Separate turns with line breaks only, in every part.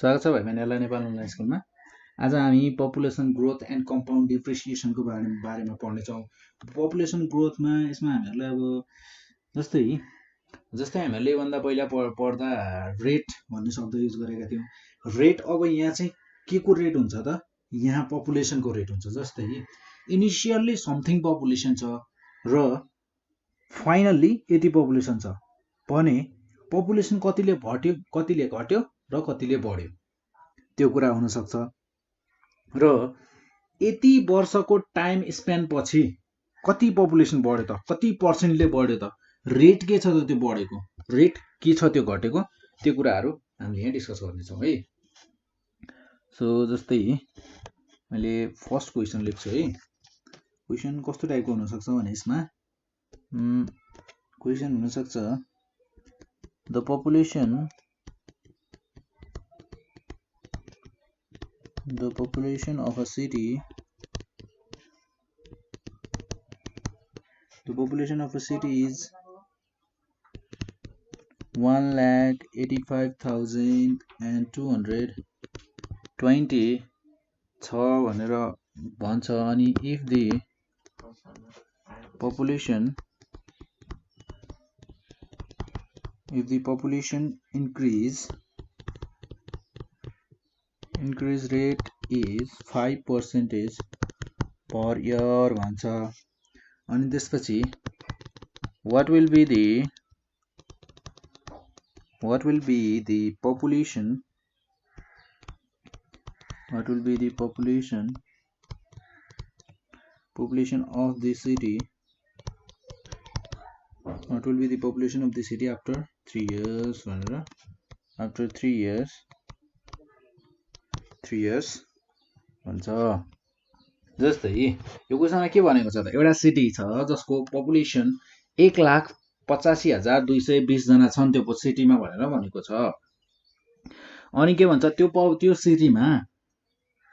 स्वागत छ भाइ-बहिनीहरुलाई नेपाल अनलाइन स्कुलमा। आज हामी पपुलेसन ग्रोथ एन्ड कम्पाउन्ड डिप्रिसिएसनको बारेमा पढ्नेछौँ। पपुलेसन ग्रोथमा यसमा हामीहरूलाई अब जस्तै हामीले भन्दा पहिला पढ्दा रेट भन्ने शब्द युज गरेका थियौँ। रेट अब यहाँ चाहिँ के को रेट हुन्छ त? यहाँ पपुलेसनको रेट हुन्छ। जस्तै इनिसियल्ली समथिङ पपुलेसन छ र फाइनल्ली यति पपुलेसन छ भने पपुलेसन कतिले घट्यो र कतिले बढ्यो त्यो कुरा हुन सक्छ। र यति वर्षको टाइम स्प्यान पछि कति पपुलेसन बढ्यो त, कति पर्सेन्टले बढ्यो त, रेट के छ त त्यो बढेको, रेट के छ त्यो घटेको, त्यो कुराहरू हामीले यहाँ डिस्कस गर्नेछौँ है। सो जस्तै मैले फर्स्ट क्वेसन लेख्छु है। क्वेसन कस्तो टाइपको हुन सक्छ भने यसमा क्वेसन हुन सक्छ the population of a city is 1,85,220 छ भनेर भन्छ। अनि if the population increase rate is 5% per year भन्छ। अनि त्यसपछि what will be the population of the city after 3 years भनेर, after 3 years भन्छ। जस्तै यो क्वेसनमा के भनेको छ त, एउटा सिटी छ जसको पपुलेसन 1,85,220 जना छन् त्यो सिटीमा भनेर भनेको छ। अनि के भन्छ त्यो सिटीमा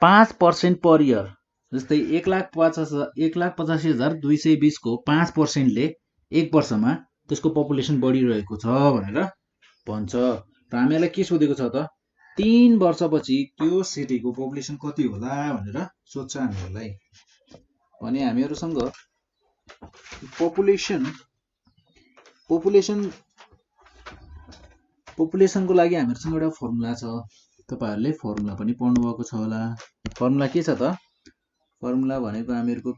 5% पर इयर, जस्तै 1,85,220 को 5%ले एक वर्षमा त्यसको पपुलेसन बढिरहेको छ भनेर भन्छ। र हामीलाई के सोधेको छ त, 3 वर्षपछि त्यो सिटीको पपुलेसन कति होला भनेर सोध्छ हामीहरूलाई। भने हामीहरूसँग पपुलेसनको लागि हामीहरूसँग एउटा फर्मुला छ। तपाईहरुले फर्मुला पनि पढ्नु भएको छ होला। फर्मुला के छ त? फर्मुला भनेको हामीहरूको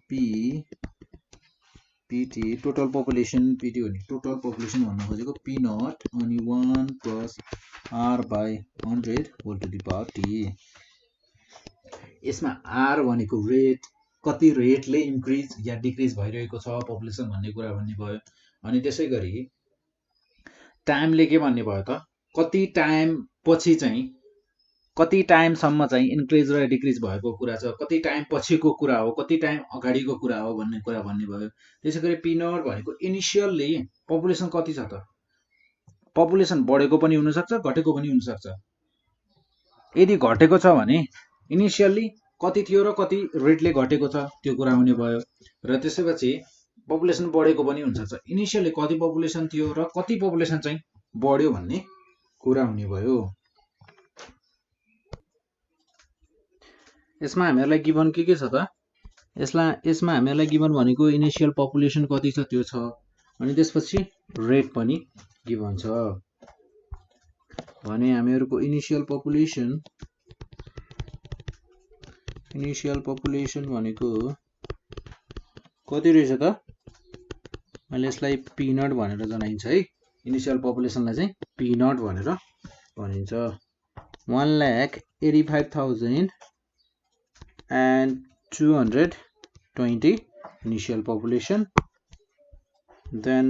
पीटी टोटल पपुलेसन, पीटी भने टोटल पपुलेसन भन्न खोजेको, पी नट अनि 1 plus R by 100 whole to the power T. यसमा आर भनेको रेट, कति रेटले इन्क्रिज या डिक्रिज भइरहेको छ पपुलेसन भन्ने कुरा भन्ने भयो। अनि त्यसै गरी टाइमले के भन्ने भयो त, कति टाइम पछि चाहिँ, कति टाइमसम्म चाहिँ इन्क्रिज र डिक्रिज भएको कुरा छ, कति टाइम पछिको कुरा हो, कति टाइम अगाडिको कुरा हो भन्ने कुरा भन्ने भयो। त्यसै गरी पी नट भनेको इनिसियल्ली पपुलेसन कति छ त, पपुलेसन बढेको पनि हुन सक्छ घटेको पनि हुन सक्छ। यदि घटेको छ भने इनिसियल्ली कति थियो र कति रेटले घटेको छ त्यो कुरा हुने भयो। र त्यसैपछि पपुलेसन बढेको पनि हुन सक्छ, इनिसियल्ली कति पपुलेसन थियो र कति पपुलेसन चाहिँ बढ्यो भन्ने कुरा हुने भयो। यसमा हामीहरूलाई गिभन के छ त, यसमा हामीहरूलाई गिभन भनेको इनिसियल पपुलेसन कति छ त्यो छ, अनि त्यसपछि रेट पनि गिभन छ। भने हामीहरूको इनिसियल पपुलेसन भनेको कति रहेछ त, मैले यसलाई पी नट भनेर जनाइन्छ है। इनिसियल पपुलेसनलाई चाहिँ पी नट भनेर भनिन्छ। 1,85,220 इनिसियल पपुलेसन। देन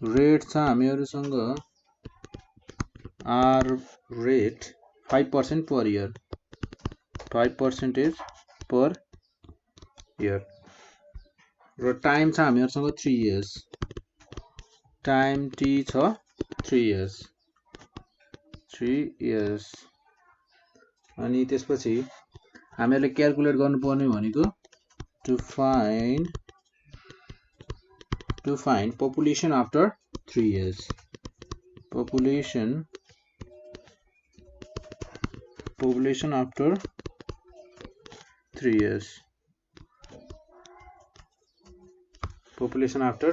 रेट छ हामीहरूसँग R rate 5% per year, 5% per year. र टाइम छ हामीहरूसँग 3 इयर्स, टाइम टी छ 3 इयर्स। अनि त्यसपछि हामीहरूले क्याल्कुलेट गर्नुपर्ने भनेको to find population after 3 years, population population after 3 years. Population after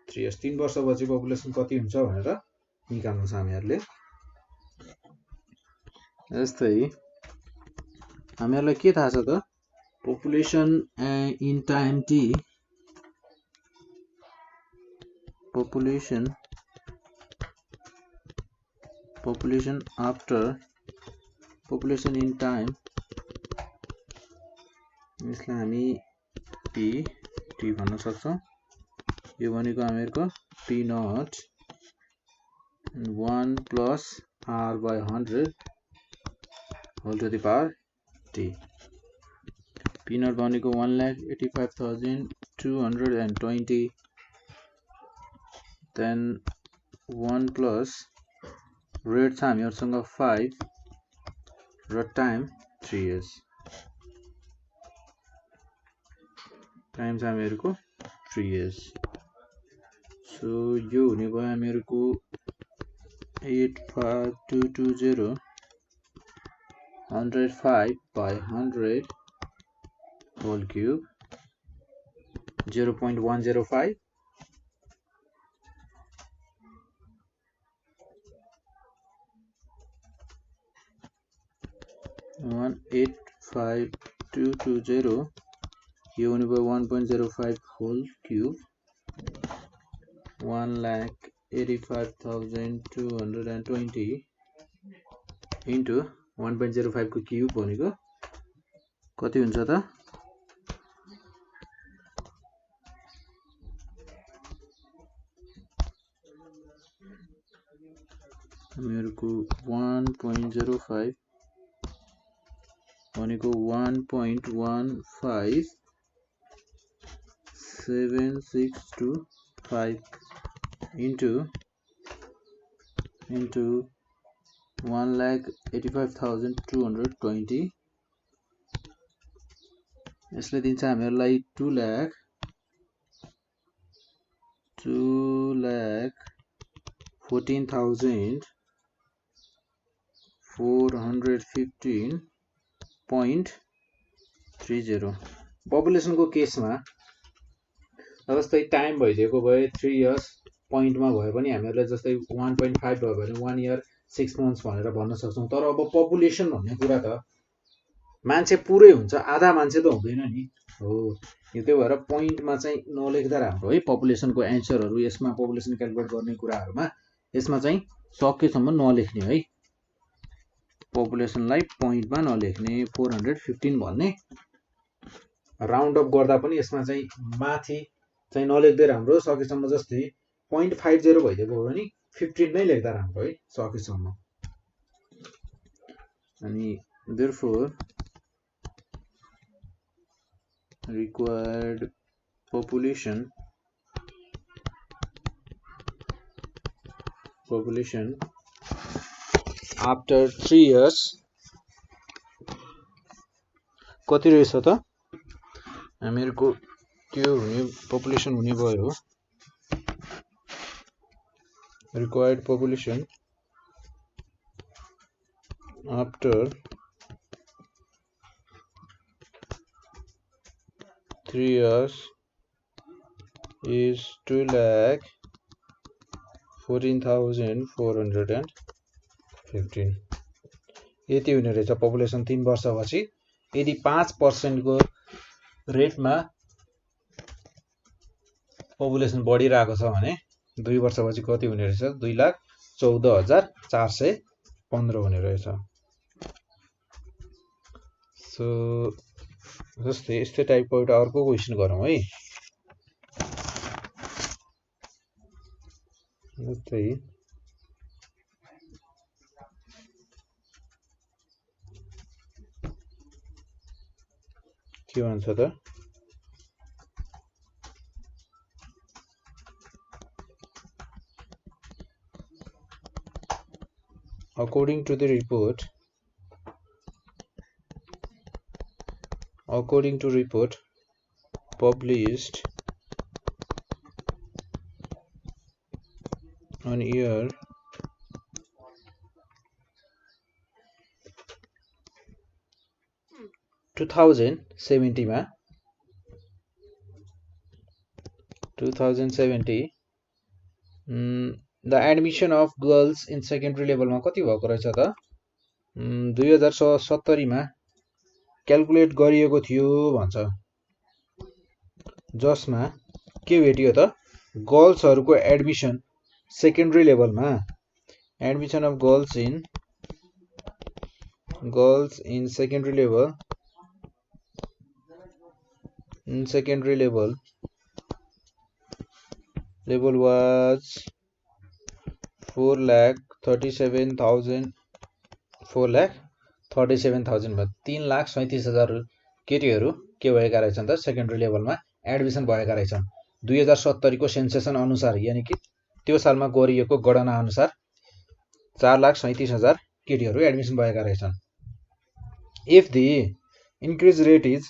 3 years. 3 वर्षपछि population कति हुन्छ भनेर निकाल्नु छ हामीहरुले. जस्तै हामीहरुलाई के थाहा छ त population in time t, population after population in time, यसलाई हामी p t भन्न सक्छौं. यो भनेको हामीहरुको p naught 1 plus r by 100 whole to the power t. p naught भनेको 1,85,220, then 1 plus rate छ हामीहरुसँग 5 र time 3 years. टाइम छ हामीहरुको 3 years. So यो हुने भयो हामीहरुको 85220 105 by 100 whole cube 0.105 185,220 यो हुने भयो 1.05 whole cube 1,85,220 into 1.05 को क्यूब भनेको कति हुन्छ त हामीहरुको 1.05 भनेको 1.15762 into 1,85,220 यसले दिन्छ हामीहरुलाई 2,14,415.30. पपुलेसन को केसमा जस्तै टाइम भइदिएको भए 3 इयर्स पोइन्टमा भयो पनि हामीहरुले जस्तै 1.5 भयो भने 1 इयर 6 months भनेर भन्न सक्छौं. तर अब पपुलेसन भन्ने कुरा त मान्छे पुरै हुन्छ, आधा मान्छे त हुँदैन नि हो. यो त्यही भएर पोइन्टमा चाहिँ नलेख्दा राम्रो है. पपुलेसनको एन्सरहरु यसमा पपुलेसन क्याल्कुलेट गर्ने कुराहरुमा यसमा चाहिँ सकेसम्म नलेख्ने है. पपुलेसनलाई पोइन्टमा नलेख्ने 415 भन्ने राउन्ड अप गर्दा पनि यसमा चाहिँ माथि चाहिँ नलेख्दै राम्रो. सकेसम्म जस्तै 0.50 भइदिएको हो भने 15 नै लेख्दा राम्रो है सकेसम्म. अनि therefore required population after 3 years कति रहेछ त हामीहरुको त्यो हुने पपुलेसन हुने भयो. required population after 3 years is 2,14,415. यति हुने रहेछ पपुलेसन 3 वर्षपछि. यदि 5% को रेटमा पपुलेसन बढिरहेको छ भने 2 वर्षपछि कति हुने रहेछ 2,14,415 हुने रहेछ. सो जस्तै यस्तै टाइपको एउटा अर्को क्वेशन गरौँ है. जस्तै के भन्छ त according to the report published on year 2070 मा 2070 the admission of girls in secondary लेभलमा कति भएको रहेछ त 2070 मा क्याल्कुलेट गरिएको थियो भन्छ, जसमा के भेटियो त गर्ल्सहरूको एडमिसन सेकेन्ड्री लेभलमा admission of girls in secondary level was 4,37,000 4,37,000 3,37,000 केटीहरू के भएका रहेछन् त सेकेन्ड्री लेभलमा एडमिसन भएका रहेछन् 2070 को सेन्सेसन अनुसार, यानि कि त्यो सालमा गरिएको गणना अनुसार 4,37,000 केटीहरू एडमिसन भएका रहेछन्। If the increase rate is,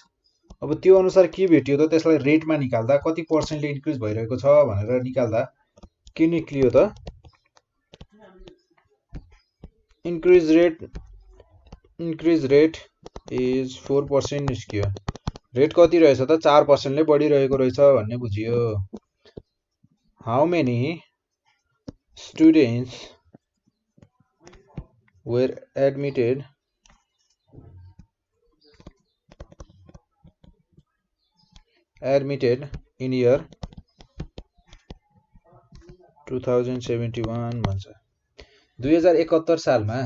अब त्यो अनुसार के भेटियो त त्यसलाई रेटमा निकाल्दा कति पर्सेन्टले इन्क्रिज भइरहेको छ भनेर निकाल्दा के निक्लियो त इन्क्रिज रेट इज 4% निस्कियो। रेट कति रहेछ त 4%ले बढिरहेको रहेछ भन्ने बुझियो। How many students were admitted in year 2071 भन्छ। 2071 सालमा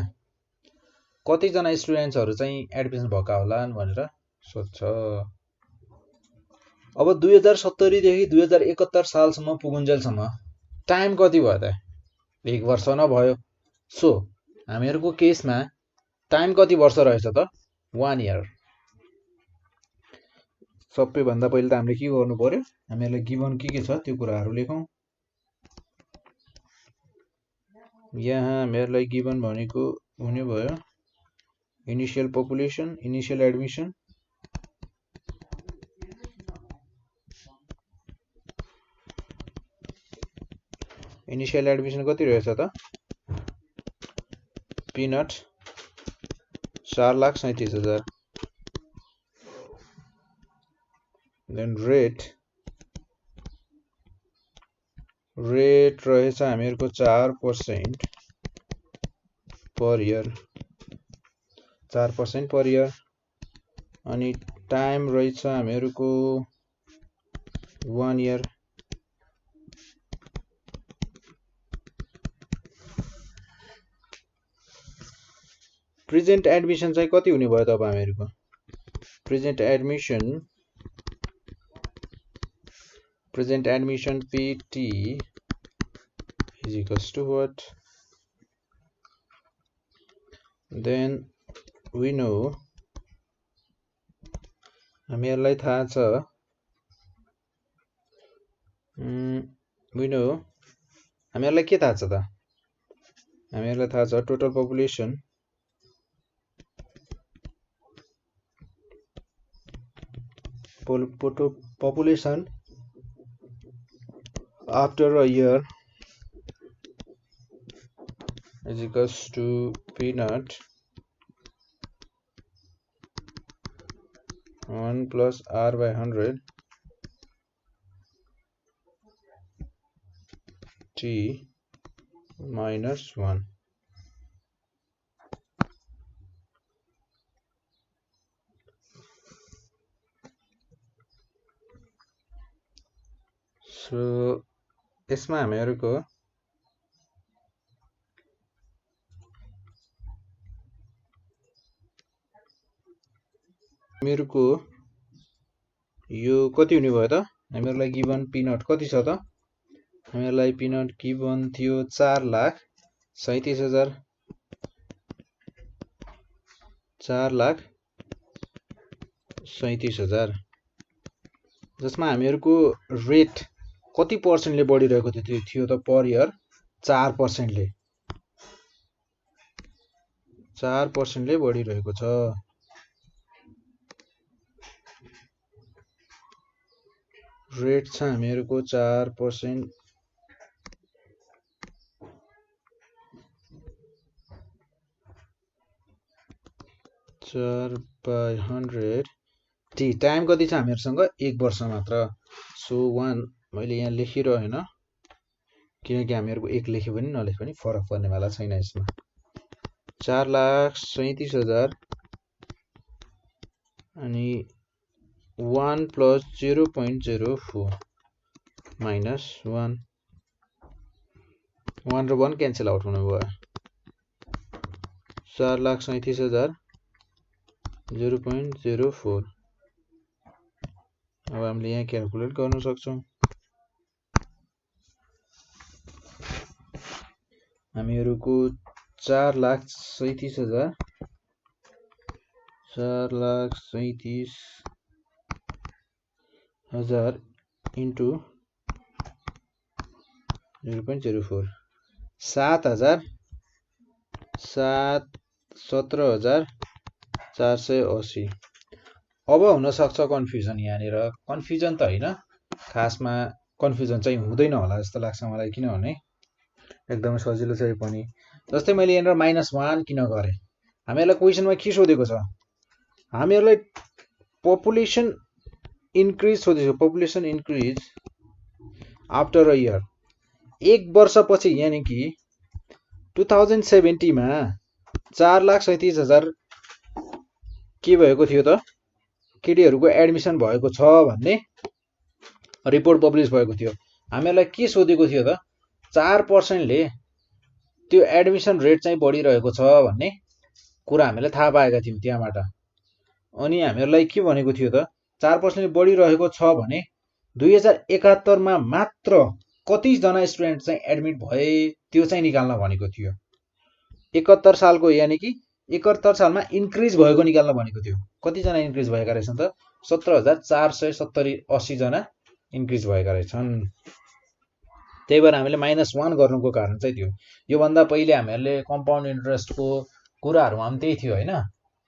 कतिजना स्टुडेन्ट्सहरू चाहिँ एडमिसन भएका होलान् भनेर सोध्छ। अब 2070 देखि 2071 सालसम्म पुगुन्जेलसम्म टाइम कति भयो त? 1 वर्ष नभयो। सो हामीहरूको केसमा टाइम कति वर्ष रहेछ त? 1 इयर। सबैभन्दा पहिले त हामीले के गर्नु पर्यो, हामीहरूलाई गिभन के छ त्यो कुराहरू लेखौँ। यहाँ हामीहरूलाई गिभन भनेको हुने भयो initial population, initial admission, initial admission कति रहेछ त? पिनट 4,37,000। देन रेट रहेछ हामीहरूको 4% पर इयर, 4% पर इयर। अनि टाइम रहेछ हामीहरूको 1 इयर। प्रेजेन्ट एडमिसन चाहिँ कति हुने भयो त अब हामीहरूको? Present admission PT is equals to what? Then we know, हामीहरूलाई थाहा छ, हामीहरूलाई के थाहा छ त? हामीहरूलाई थाहा छ total population after a year is equals to P naught 1 plus R by 100 T minus 1. So यसमा हामीहरूको यो कति हुने भयो त? हामीहरूलाई गिभन पिनट कति छ त? हामीहरूलाई पिनट गिभन थियो 4,37,000, 4,37,000, जसमा हामीहरूको रेट कति पर्सेन्टले बढिरहेको थियो त पर इयर? 4%ले, 4%ले बढिरहेको छ। रेट छ हामीहरूको 4%, 4/100 टी टाइम कति छ हामीहरुसँग 1 वर्ष मात्र सो 1 मैले यहाँ लेखिरहेन किनकि हामीहरुको 1 लेख्यो भने नलेखे पनि फरक पर्नेवाला छैन यसमा 4,37,000 अनि 1 + 0.04 minus 1 1 र 1 क्यान्सल आउट हुनु भयो 4,37,000 0.04 अब हामीले यहाँ क्याल्कुलेट गर्न सक्छौं हामीहरुको 4,37,000 into 0.04 17,480 अब हुन सक्छ कन्फ्युजन यहाँनिर कन्फ्युजन त हैन खासमा कन्फ्युजन चाहिँ हुँदैन होला जस्तो लाग्छ मलाई किनभने एकदमै सजिलो छ यो पनि जस्तै मैले यहाँनिर -1 किन गरे हामीहरुलाई क्वेशनमा के सोधेको छ हामीहरुलाई पपुलेसन इन्क्रिज सोधेको population increase after a year 1 वर्षपछि यानी कि 2070 मा 4,37,000 के भएको थियो त केटीहरुको एडमिसन भएको छ भन्ने रिपोर्ट पब्लिश भएको थियो हामीहरुलाई के सोधेको थियो त 4% ले त्यो एडमिसन रेट चाहिँ बढिरहेको छ भन्ने कुरा हामीले थाहा पाएका थियौं त्यहाँबाट अनि हामीहरुलाई के भनेको थियो त 4% ले बढिरहेको छ भने 2071 मा मात्र कति जना स्टुडेन्ट चाहिँ एडमिट भए त्यो चाहिँ निकाल्न भनेको थियो 71 सालको यानी कि 71 सालमा इन्क्रिज भएको निकाल्न भनेको थियो कति जना इन्क्रिज भएका रहेछन् त 17,470-80 जना इन्क्रिज भएका रहेछन् त्यही भएर हामीले -1 गर्नुको कारण चाहिँ थियो यो भन्दा पहिले हामीहरुले कम्पाउन्ड इन्ट्रेस्टको कुराहरुमा पनि त्यही थियो हैन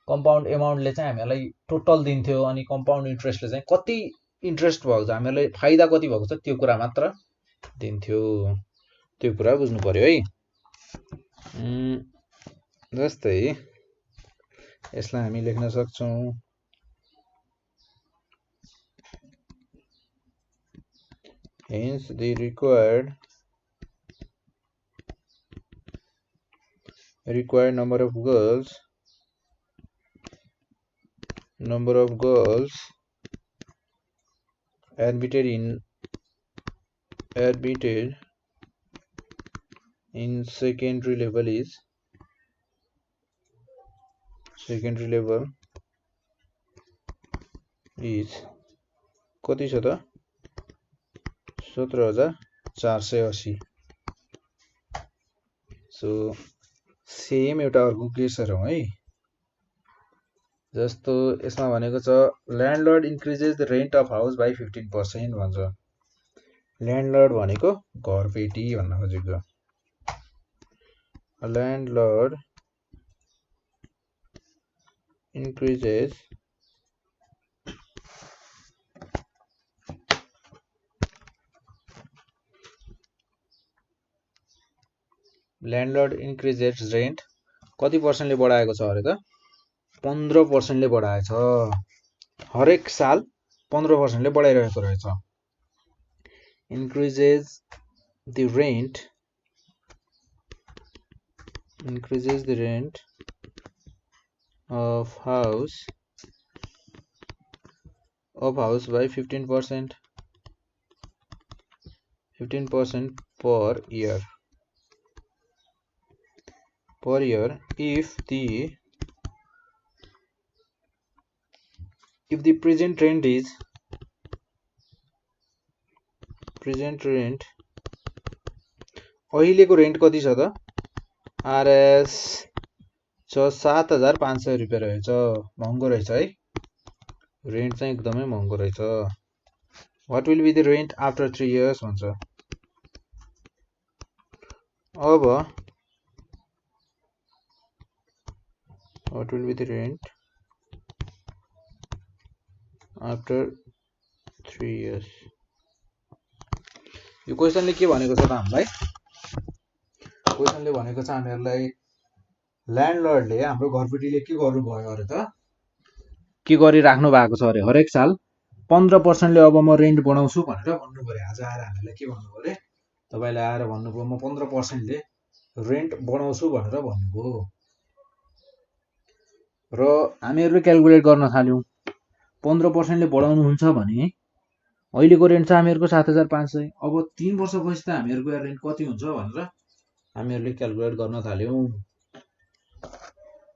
कम्पाउन्ड अमाउन्टले चाहिँ हामीहरुलाई टोटल दिन्थ्यो अनि कम्पाउन्ड इन्ट्रेस्टले चाहिँ कति इन्ट्रेस्ट भएको छ हामीहरुलाई फाइदा कति भएको छ त्यो कुरा मात्र दिन्थ्यो त्यो कुरा बुझ्नु पर्यो है जस्तै यसलाई हामी लेख्न सक्छौं hence the required number of girls admitted in secondary level is कति छ त 17,480 सो सेम एउटा अर्को केस हेरौं है जस्तो यसमा भनेको छ landlord increases the rent of house by 15% भन्छ ल्यान्डलर्ड भनेको घरपेटी भन्न खोजेको ल्यान्डलर्ड increases रेन्ट कति पर्सेन्टले बढाएको छ अरे त 15% ले बढाएछ हरेक साल 15% ले बढाइरहेको रहेछ increases the rent of house by 15% per year if the present rent अहिलेको रेन्ट कति छ त RS 7,500 रुपैयाँ रहेछ महँगो रहेछ है रेन्ट चाहिँ एकदमै महँगो रहेछ what will be the rent after 3 years भन्छ अब what will be the rent after 3 years यो क्वेशनले के भनेको छ त हामीलाई क्वेशनले भनेको छ हामीहरुलाई ल्यान्डलर्डले हाम्रो घरपट्टिले के गर्नुभयो अरे त के गरिराख्नु भएको छ अरे हरेक साल 15%ले अब म रेन्ट बढाउँछु भनेर भन्नु पर्यो। आज आएर हामीलाई के भन्नु पर्यो, तपाईँले आएर भन्नुभयो म 15%ले रेन्ट बढाउँछु भनेर भन्नुभयो र हामीहरूले क्यालकुलेट गर्न थाल्यौँ 15%ले बढाउनुहुन्छ भने अहिलेको रेन्ट छ हामीहरूको 7,500। अब 3 वर्षपछि त हामीहरूको रेन्ट कति हुन्छ भनेर हामीहरूले क्यालकुलेट गर्न थाल्यौँ।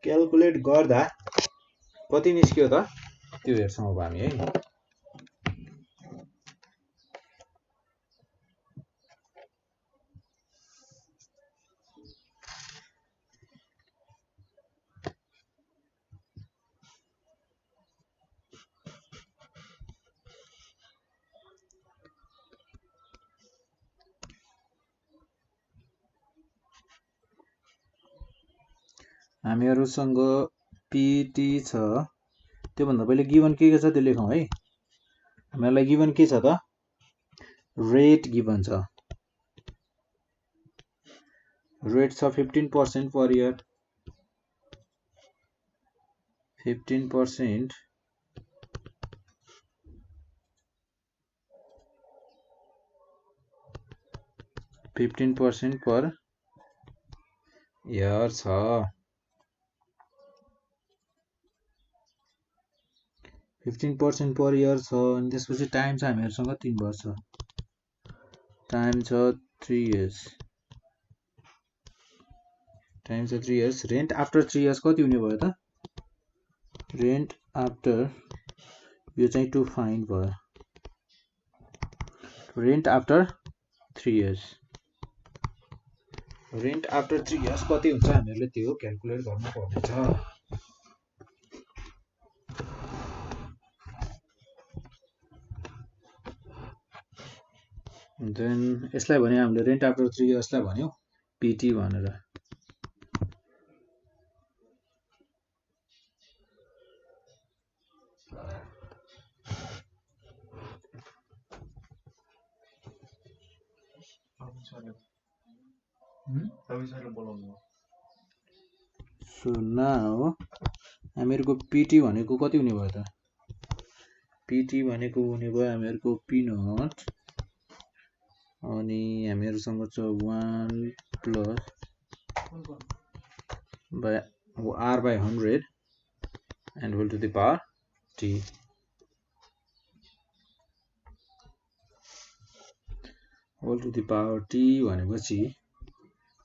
क्यालकुलेट गर्दा कति निस्क्यो त त्यो हेर्छौँ अब हामी है। हामीहरूसँग पिटी छ, त्योभन्दा पहिले गिभन के छ त्यो लेखौँ है। हामीहरूलाई गिभन के छ त, रेट गिभन छ, रेट छ 15% पर इयर, 15% पर इयर छ। 15% पर इयर छ अनि त्यसपछि टाइम छ हामीहरूसँग 3 वर्ष, टाइम छ 3 इयर्स, टाइम छ 3 इयर्स। रेन्ट आफ्टर 3 इयर्स कति हुने भयो त, रेन्ट आफ्टर, यो चाहिँ टु फाइन्ड भयो, rent after 3 years, rent after 3 years कति हुन्छ हामीहरूले त्यो क्यालकुलेट गर्नु पर्नेछ। देन यसलाई भन्यो हामीले रेन्ट आफ्टर 3 इयर्सलाई भन्यो पिटी भनेर। सो नाउ हामीहरूको पिटी भनेको कति हुने भयो त, पिटी भनेको हुने भयो हामीहरूको पिनट, अनि हामीहरूसँग छ 1 plus r by 100 and whole to the power t, whole to the power t भनेपछि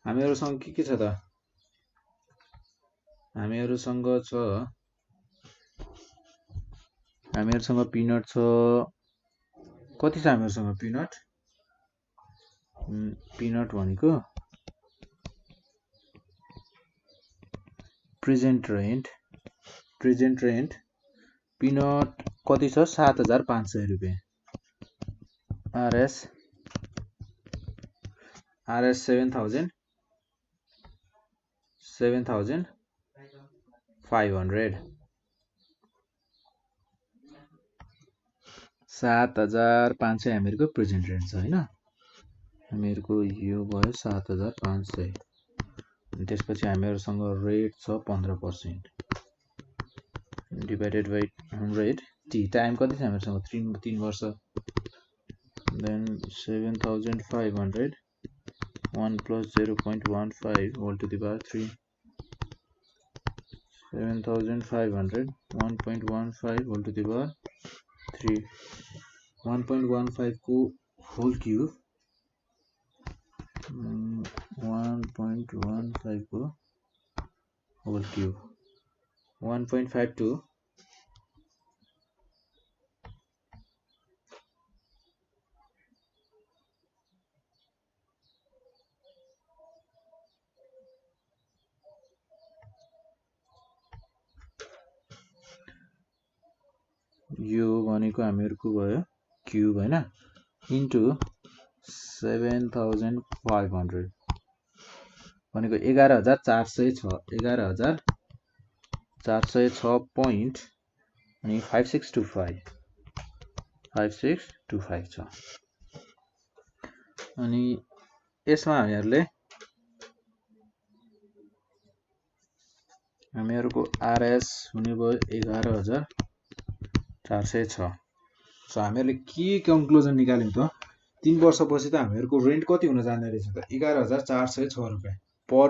हामीहरूसँग के छ त, हामीहरूसँग पिनट छ, कति छ हामीहरूसँग पिनट, पिनट भनेको प्रेजेन्ट रेन्ट, पिनट कति छ 7,500 रुपियाँ, आरएस 7,500, 7,500 हामीहरूको प्रेजेन्ट रेन्ट छ होइन। हामीहरूको यो भयो 7,500, त्यसपछि हामीहरूसँग रेट छ 15% डिभाइडेड बाई 100 टी, टाइम कति छ हामीहरूसँग 3 वर्ष, then 7,500 1 plus 0.15 whole to the power 3, 7,500 1.15 whole to the power 3, 1.15 को होल क्यूब, 1.15 को होल क्यूब 1.52 यो भनेको हामीहरूको भयो क्यूब हैन, इन्टु 7,500 भनेको 11,406, 11,406 पोइन्ट अनि 5625 छ। अनि यसमा हामीहरूले हामीहरूको आरएस हुने भयो 11,406। सो हामीहरूले के कन्क्लुजन निकाल्यौँ त 3 वर्षपछि त हामीहरूको रेन्ट कति हुन जाने रहेछ त 11,406 रुपियाँ पर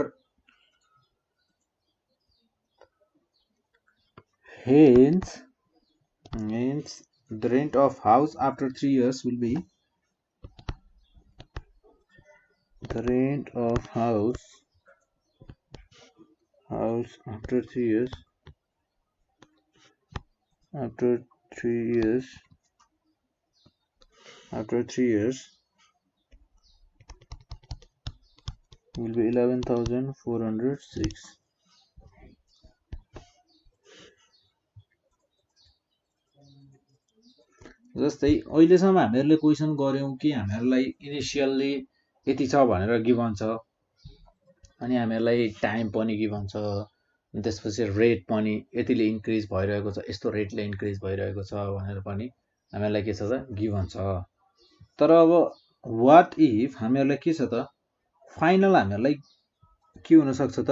hence the rent of house after 3 years will be the rent of house after 3 years will be 11,406. जस्तै अहिलेसम्म हामीहरूले क्वेसन गर्यौं कि हामीहरूलाई इनिसियल्ली यति छ भनेर गिभन छ अनि हामीहरूलाई टाइम पनि गिभन छ त्यसपछि रेट पनि यतिले इन्क्रिज भइरहेको छ यस्तो रेटले इन्क्रिज भइरहेको छ भनेर पनि हामीहरूलाई के छ त गिभन छ तर अब वाट इफ हामीहरूलाई के छ त फाइनल हामीहरूलाई के हुन सक्छ त